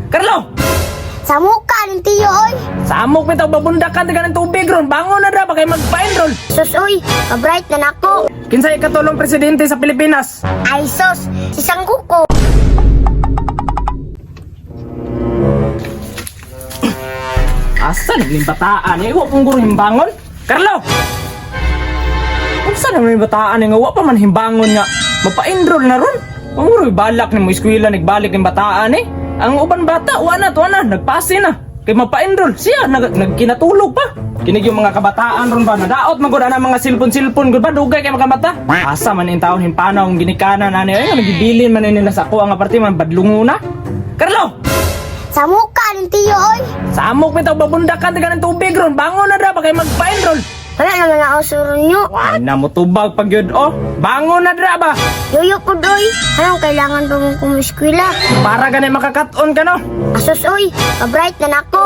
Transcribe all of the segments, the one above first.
Carlo! Samok ka ng tiyo, oy. Samok bitaw babundakan taga ng tubig ron. Bangon na dra ba kay magpa-enroll. Sus, oy. Pabright na nako. Kinsay katulong presidente sa Pilipinas? Ay, sus. Si Sangkuko. Asa naging bataan? Iwa pong guro himbangon? Carlo! Asa naman yung bataan nga wa pa man himbangon nga mapa-enroll na ron? Ang guro balak ni mo eskwela nagbalik ng bataan eh. Ang uban bata, wala na, nagpase na. Kay mapa-enroll, siya nagkinatulog pa. Kinig yung mga kabataan ron ba, nadaot magod na mga silpon-silpon, gud ba, dugay kay mga bata. Asa man yung taon himpanaw, ang ginikana na niya, nagibilin man nila sa ako, ang aparte man, badlunguna. Carlo! Samok ka ng tiyo, oy. Samok bitaw babundakan taga ng tubig ron, bangon na dra ba kay magpa-enroll. Wala naman ako suron nyo. Ay namutubag pag yun, oh, bangon na dra ba? Yoyo po, doy. Anong kailangan pa mong kumiskwila? Para ganay makakaton ka no? Asus, oy. Pabright na nako.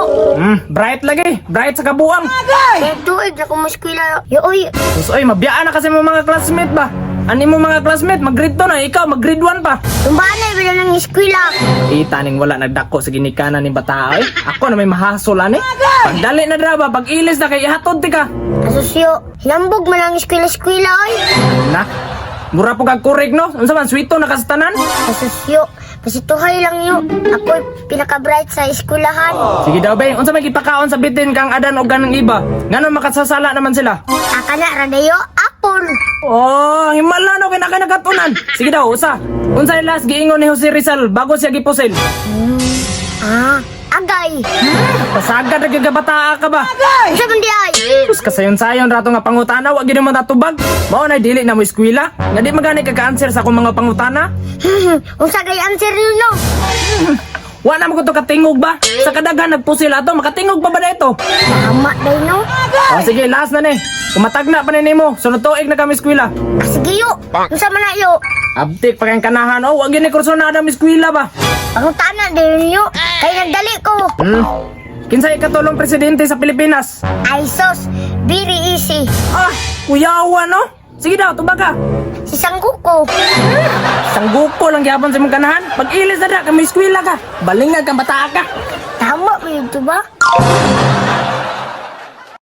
Bright lagi, bright sa kabuang. Kaya tuig na kumiskwila. Yo, oy. Susoy, mabiyaan na kasi mo mga classmate ba? Ani mo mga classmate, mag-grade 2 na, ikaw mag-grade 1 pa. Tumbaan na bila ng eskwela. Itaning wala nagdako sa ginikanan ni bata ay. Ako na may mahasol ani. Pagdali na dra ba, pag ilis na kay ihatod ti ka. Asus, yo. Hinambog man ang eskwela-eskwela, oy. Na, mura po kag correct no? Unsa man sweeto na kastanan? Asus, yo. Pasituhay lang yo. Ako'y pinaka-bright sa eskwelahan. Sige daw bay, unsa may gipakaon sa bitin kang adan o ganang iba? Ngano makasasala naman sila? Aka na, radayo, apple. Oh, himala no kay nakatunan. Sige daw, usa. Unsa yung last giingon ni Jose Rizal bago siya gipusil? Agay. Pasagad na gagabata ka ba? Isa man di ay. Sus kasayon-sayon rato nga pangutana, wag gid mo natubag. Mao na dili na mo eskwela. Nga di magani ka-answer sa akong mga pangutana. Unsa gay answer yun, no? Wa na mo ko to katingog ba? Sa kadaghan nagpusil ato, makatingog pa ba na ito? Tama day, no? O sige, last na ni. Kumatagna pa ni nimo. Sunod tuig na kami eskwela. Sige yo. Unsa man na yo? Abtik pa kayong kanahan. Oh, wag gini kurso na adam eskwela ba? Pangutana din yo. Kaya nagdali ko. Kinsay katulong presidente sa Pilipinas? Ay, sos. Very easy. Ah, kuyawa no? Sige daw, tubag ka. Si Sangkuko. Sangguko lang gyapon sa imong kanahan. Pag ilis na kami eskwela ka. Balingag kang bata ka. Tama mo yun, ba?